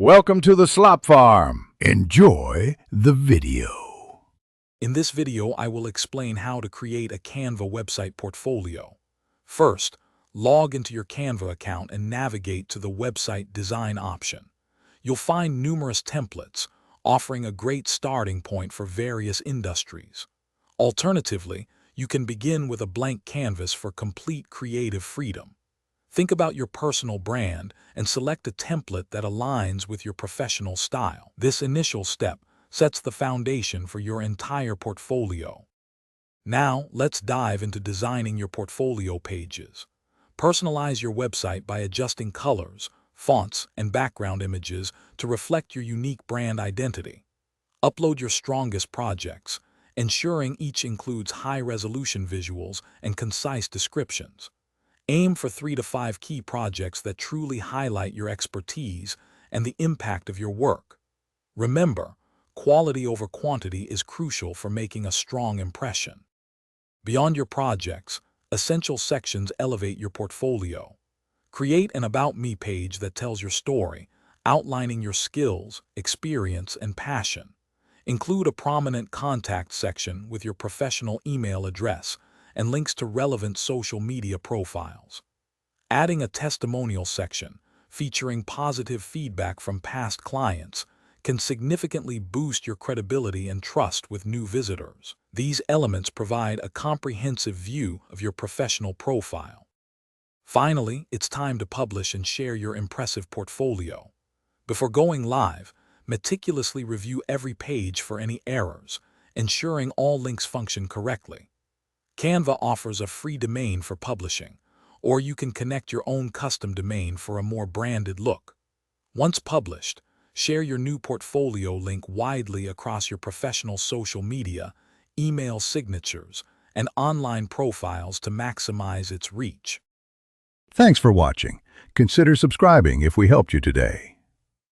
Welcome to the Slop Farm. Enjoy the video. In this video, I will explain how to create a Canva website portfolio. First, log into your Canva account and navigate to the website design option. You'll find numerous templates, offering a great starting point for various industries. Alternatively, you can begin with a blank canvas for complete creative freedom. Think about your personal brand and select a template that aligns with your professional style. This initial step sets the foundation for your entire portfolio. Now, let's dive into designing your portfolio pages. Personalize your website by adjusting colors, fonts, and background images to reflect your unique brand identity. Upload your strongest projects, ensuring each includes high-resolution visuals and concise descriptions. Aim for 3 to 5 key projects that truly highlight your expertise and the impact of your work. Remember, quality over quantity is crucial for making a strong impression. Beyond your projects, essential sections elevate your portfolio. Create an About Me page that tells your story, outlining your skills, experience, and passion. Include a prominent contact section with your professional email address and links to relevant social media profiles. Adding a testimonial section featuring positive feedback from past clients can significantly boost your credibility and trust with new visitors. These elements provide a comprehensive view of your professional profile. Finally, it's time to publish and share your impressive portfolio. Before going live, meticulously review every page for any errors, ensuring all links function correctly. Canva offers a free domain for publishing, or you can connect your own custom domain for a more branded look. Once published, share your new portfolio link widely across your professional social media, email signatures, and online profiles to maximize its reach. Thanks for watching. Consider subscribing if we helped you today.